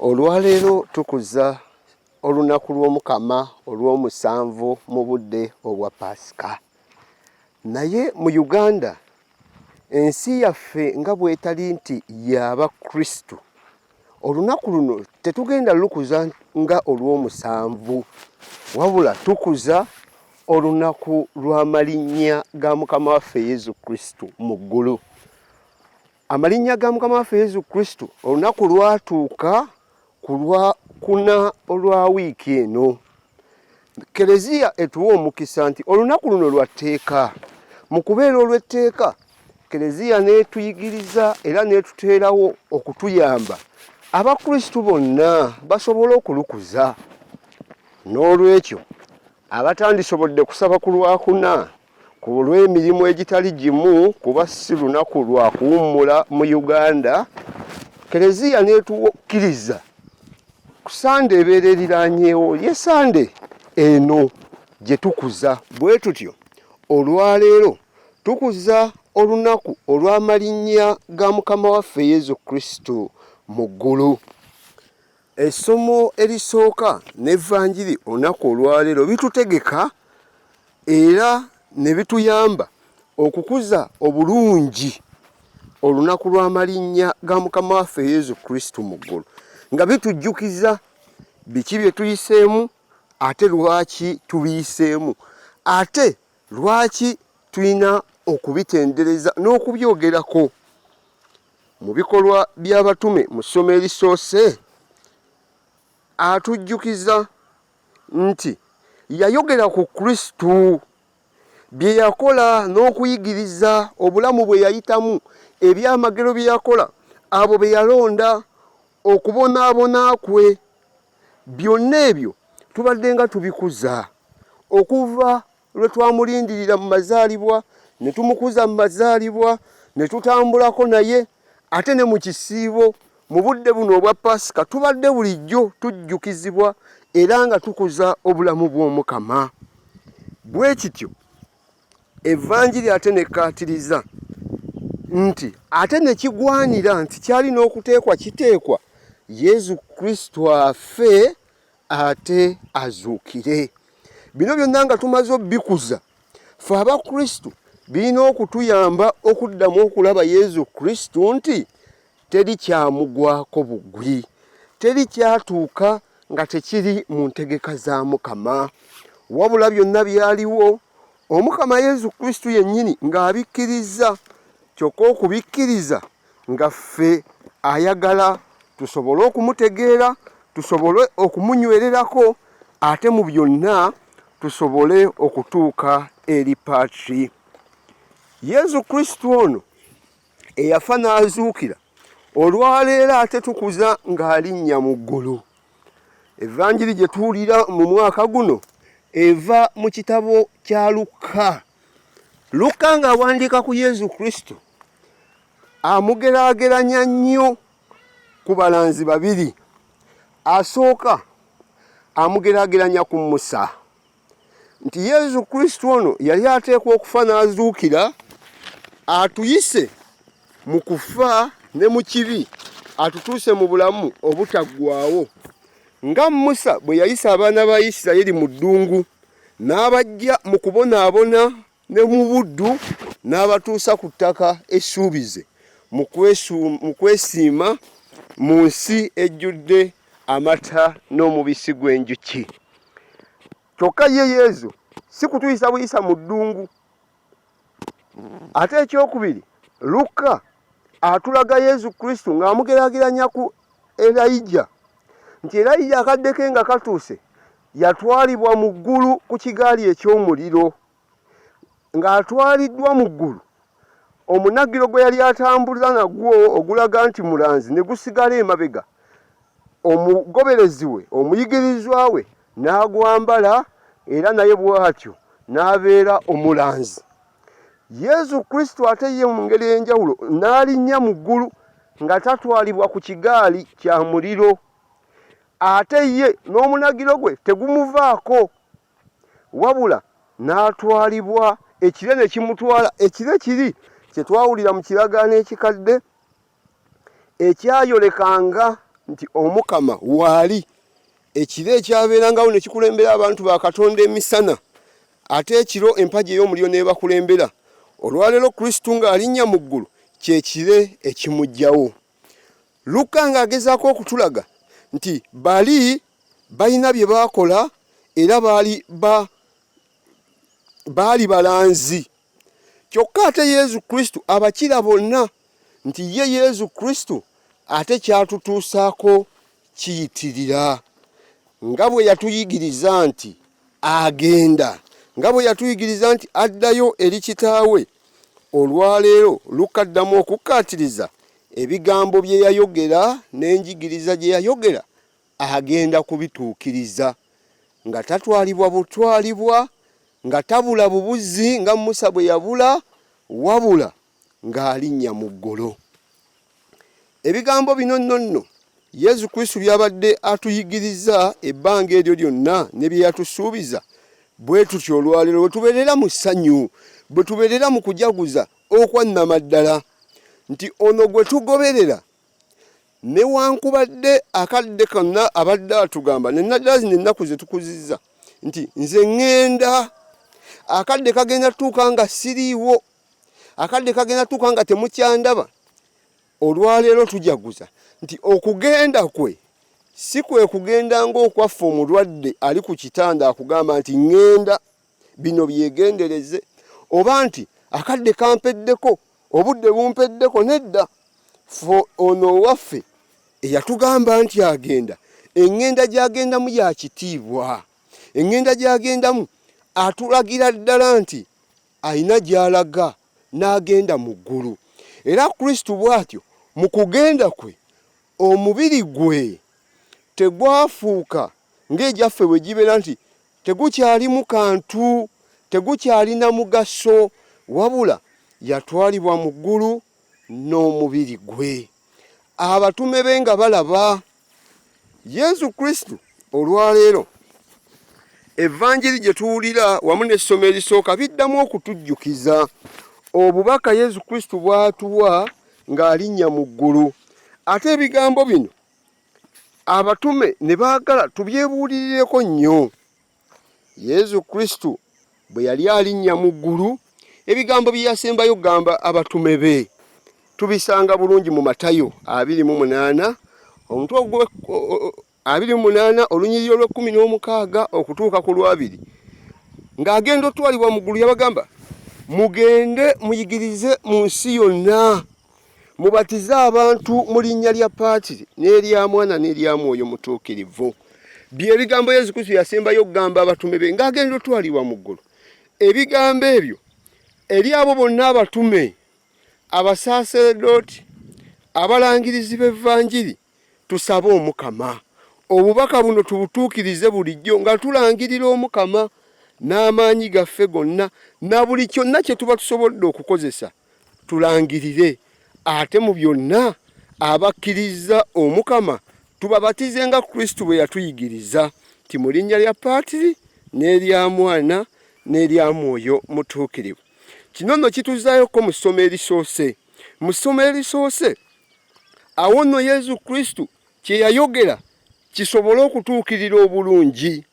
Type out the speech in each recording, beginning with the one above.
Olwaleero tukuza olunaku lw'Omukama olw'omusanvu mu budde obwa Pasika. Naye mu Uganda ensi yaffe nga bwetali nti y'Abakristu, olunaku luno tetugenda lukuza nga olw'omusanvu, wabula tukuza olunaku lw'amalinnya ga Mukama waffe Yesu Kristu mu ggulu. Amalinnya ga Mukama waffe Yesu Kristu olunaku lwatuuka ku lwakuna olwa wiiki eno. Kereziya etuwa omukisa nti olunaku luno lwa tteeka. Mu kubeera olw'etteeka, Kereziya n'etuyigiriza era n'etuteerawo okutuyamba Abakristu bonna basobole okulukuza. N'olwekyo abatandisobodde kusaba ku lwakuna ku lw'emirimu egitali gimu kuba si lunaku lwa kuwummula mu Uganda, Kereziya n'etukkiriza ku Sande ebeera eriraanyeewo ye Sande eno gye tukuza. Bwe tutyo olwaleero tukuza olunaku olw'amalinnya ga Mukama waffe Yesu Kristu mu ggulu. Essomo erisooka n'Evvanjiri olunaku olwaleero bitutegeka era ne bituyamba okukuza obulungi olunaku lw'amalinnya ga Mukama waffe Yesu Kristu mu ggulu, nga bitujjukiza biki bye tuyiseemu, ate lwaki tubiyiseemu, ate lwaki tulina okubitendereza n'okubyogerako. Mu bikolwa by'abatume mu ssomo erisoose atujjukiza nti yayogera ku Kristu, bye yakola n'okuyigiriza, obulamu bwe yayitamu, ebyamagero bye yakola, abo be yalonda, okubonaabona kwe, byonna ebyo tubadde nga tubikuza okuva lwe twamulindirira mu mazaalibwa, ne tumukuza mu mazaalibwa, ne tutambulako naye, ate ne mu kisiibo mu budde buno obwa Pasika tubadde bulijjo tujjukizibwa era nga tukuza obulamu bw'Omukama. Bwe kityo Evvanjiri ate nekkaatiriza nti ate ne kigwanira nti kyalina okuteekwa kiteekwa Yesu Kristu afe ate azuukire. Bino byonna nga tumaze obbikuza, ffe Abakristu birina okutuyamba okuddamu okulaba Yesu Kristu nti teri kyamugwako bugwi, teri kyatuuka nga tekiri mu ntegeka za Mukama, wabula byonna byaliwo Omukama Yesu Kristu yennyini ng'abikkiriza, kyokka okubikkiriza nga ffe ayagala tusobole okumutegeera, tusobole okumunywererako, ate mu byonna tusobole okutuuka eri Patri. Yesu Kristu ono eyafa n'azuukira, olwaleero ate tukuza ng'alinnya mu ggulu. Evvanjiri gye tuwulira mu mwaka guno eva mu kitabo kya Luka. Luka ng'awandiika ku Yesu Kristu amugeraageranya nnyo ku balanzi babiri. Asooka amugeraageranya ku Musa nti Yesu Kristu ono yali ateekwa okufa n'azuukira, atuyise mu kufa ne mu kibi, atutuuse mu bulamu obutaggwaawo, nga Musa bwe yayisa abaana ba Isirayiri mu ddungu, n'abajja mu kubonaabona ne mu buddu, n'abatuusa ku ttaka essuubize mu kwesiima mu nsi ejjudde amata n'omubisi gw'enjuki. Kyokka ye Yesu si kutuyisa buyisa mu ddungu. Ate ekyokubiri, Luka atulaga Yesu Kristu ng'amugeraageranya ku Erayija, nti Erayija akadde ke nga katuuse, yatwalibwa mu ggulu ku kigaali eky'omuliro. Ng'atwaliddwa mu ggulu, omunagiro gwe yali atambuza nagwo ogulaga nti mulanzi ne gusigala emabega, omugoberezi we, omuyigirizwa we n'agwambala, era naye bw'atyo n'abeera omulanzi. Yesu Kristu ate ye mu ngeri ey'enjawulo n'alinnya mu ggulu nga tatwalibwa ku kigaali kya muliro, ate ye n'omunagiro gwe tegumuvaako, wabula n'atwalibwa, ekire ne kimutwala. Ekire kiri kye twawulira mu kiragaano ekikadde ekyayolekanga nti omukama waali ekiro ekyabeerangawo ne kikulembera abantu ba Katonda emisana ate ekiro empagi ey'omuliro n'ebakulembera. Olwaleero Kristo ng'alinnya mu ggulu kyekire ekimujjawo. Luka ng'agezaako okutulaga nti bali balina bye baakola era baali balanzi. Kyokka ate Yesu Kristo abakira bonna nti ye Yesu Kristo ate kyatutuusaako kiyitirira. Nga bwe yatuyigiriza nti agenda, nga bwe yatuyigiriza nti addayo eri kitaawe. Olwaleero Luka addamu okukkaatiriza ebigambo bye yayogera n'enjigiriza gye yayogera agenda kubituukiriza, nga tatwalibwa butwalibwa, nga tabula bubuzi nga Musa bwe yabula, wabula ng'alinnya mu ggulu. Ebigambo bino nno Yesu Kristo byabadde atuyigiriza ebbanga eryo lyonna ne bye yatusuubiza. Bwe tutyo olwaleero bwe tubeerera mu ssanyu, bwe tubeerera mu kujaguza okwannama ddala nti ono gwe tugoberera newankubadde akadde konna abadde atugamba nenaddala zino ennaku ze tukuzizza nti nze ŋŋenda, akadde kagenda tuuka nga siriiwo, akadde kagenda tuuka nga temukyandaba. Olwaleero tujaguza nti okugenda kwe si kwe kugenda ng'okwaffe omulwadde ali ku kitanda akugamba nti ŋŋenda bino byegendereze, oba nti akadde kampeddeko, obudde bumpeddeko. Nedda, fo ono waffe eyatugamba nti agenda, eŋŋenda gy'agendamu ya kitiibwa, eŋŋenda gy'agendamu atulagira ddala nti ayina gy'alaga n'agenda mu ggulu. Era Kristo bw'atyo mu kugenda kwe omubiri gwe tegwafuuka ng'egyaffe bwe gibeera nti tegukyalimu kantu, tegukyalina mugaso, wabula yatwalibwa mu ggulu n'omubiri gwe. Abatume be nga balaba Yesu Kristo. Olwaleero evvanjiri gye tuwulira wamu n'essomo erisooka biddamu okutujjukiza obubaka Yesu Kristo bw'atuwa ng'alinnya mu ggulu. Ate ebigambo bino abatume ne baagala tubyebuulirireko nnyo. Yesu Kristo bwe yali alinnya mu ggulu, ebigambo bye yasembayo gamba abatume be tubisanga bulungi mu Matayo 28 omutwe 28 olunyiriri olw'16 okutuuka ku lwabiri. Ng'agenda otwalibwa mu ggulu yabagamba mugende muyigirize mu nsi yonna, mubatize abantu mu linnya lya Paatiri n'erya Mwana n'erya Mwoyo Mutuukirivu. Bye bigambo Yesu Kristo yasembayo okugamba abatume be ng'agenda otwalibwa mu ggulu. Ebigambo ebyo eri abo bonna abatume, abasaaseredooti, abalangirizi b'evvanjiri, tusabe Omukama obubaka buno tubutuukirize bulijjo nga tulangirira Omukama n'amaanyi gaffe gonna na buli kyonna kye tuba tusobodde okukozesa tulangirire. Ate mu byonna abakkiriza Omukama tubabatize nga Kristo bwe yatuyigiriza nti mu linnya lya Paatiri n'erya Mwana n'erya Mwoyo Mutuukirivu. Kino nno kituzaayoko mu ssomo erisoose. Mu ssomo erisoose awo nno Yesu Kristo kye yayogera kisobole okutuukirira obulungi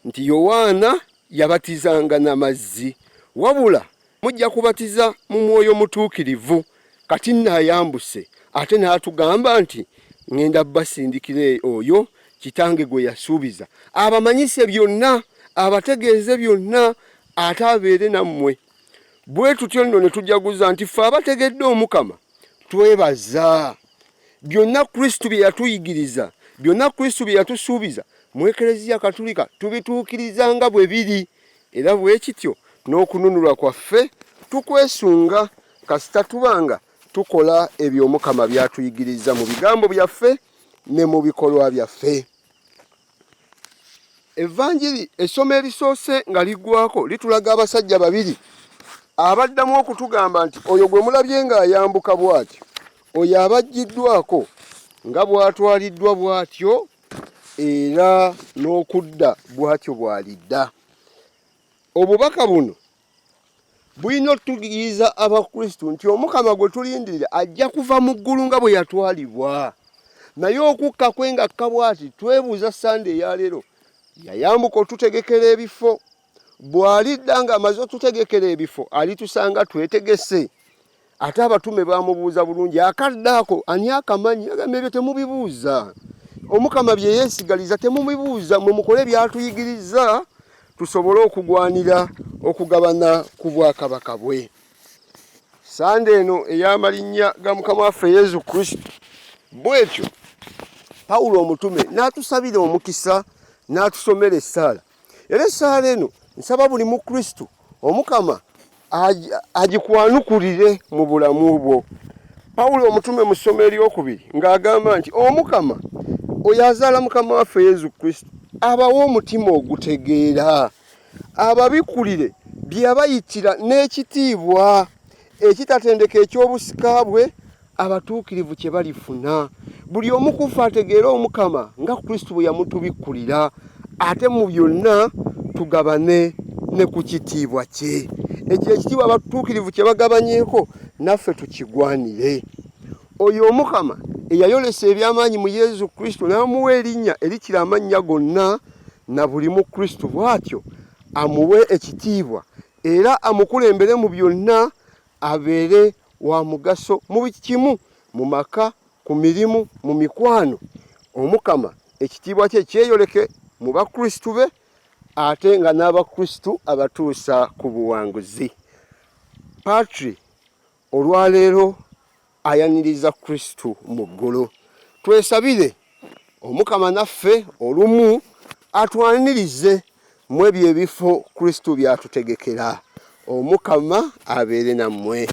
nti Yowaana yabatizanga n'amazzi, wabula mujja kubatiza mu Mwoyo Mutuukirivu. Kati nnaayambuse ate n'atugamba nti ŋŋenda basindikire oyo Kitange gwe yasuubiza, abamanyise byonna, abategeeze byonna, ate abeere nammwe. Bwe tutyo nno ne tujaguza nti ffe abategedde Omukama twebaza. Byonna Kristo bye yatuyigiriza, byonna Kristo bye yatusuubiza mu Eklezia Katulika tubituukiriza nga bwe biri. Era bwe kityo n'okununulwa kwaffe tukwesunga kasita tubanga tukola ebyo Omukama byatuyigiriza mu bigambo byaffe ne mu bikolwa byaffe. Evvanjiri essomo erisoose nga liggwako litulaga abasajja babiri abaddamu okutugamba nti oyo gwe mulabye ng'ayambuka bw'atyo, oyo abaggiddwako nga bw'atwaliddwa bw'atyo era n'okudda bw'atyo bw'alidda. Obubaka buno bulina otugiriza Abakristo nti Omukama gwe tulindirira ajja kuva mu ggulu nga bwe yatwalibwa. naye okukka kwe nga kabwati twebuuza Sande ya leero yayambuka otutegekera ebifo bw'alidda ng'amaze otutegekera ebifo alitusanga twetegese ate abatume bamubuuza bulungi akadde ako ani akamanyi agamba ebyo temubibuuza Omukama bye yeesigaliza temubibuuza mwe mukole byatuyigiriza tusobole okugwanira okugabana ku bwakabaka bwe. Sande eno ey'amalinnya ga Mukama waffe Yesu Kristo bwetyo Pawulo omutume n'atusabira omukisa n'atusomera essaala. Era essaala eno nsaba buli mu Kristo Omukama agikwanukulire mu bulamu bwo. Pawulo omutume mu ssomo eryokubiri ng'agamba nti Omukama oyo azaala Mukama waffe Yesu Kristo abawa omutima ogutegeera ababikulire bye yabayitira n'ekitiibwa ekitatendeka eky'obusika bwe abatuukirivu kye balifuna. Buli omu ku ffe ategeera Omukama nga Kristo bwe yamutubikkulira ate mu byonna tugabane ne ku kitiibwa kye. Ekyo ekitiibwa abatuukirivu kye bagabanyeeko naffe tukigwanire. Oyo Omukama eyayolesa eby'amaanyi mu Yesu Kristo n'amuwa erinnya erikira amannya gonna na buli mu Kristo bw'atyo amuwe ekitiibwa era amukulembere mu byonna abeere wa mugaso mu buli kimu mu maka ku mirimu mu mikwano. Omukama ekitiibwa kye kyeyoleke mu bakristu be ate nga n'abakristu abatuusa ku buwanguzi. Patri olwaleero ayaniriza Kristo mu ggulu. Twesabire Omukama naffe olumu atwanirize mu ebyo ebifo Kristo byatutegekera. Omukama abeere nammwe.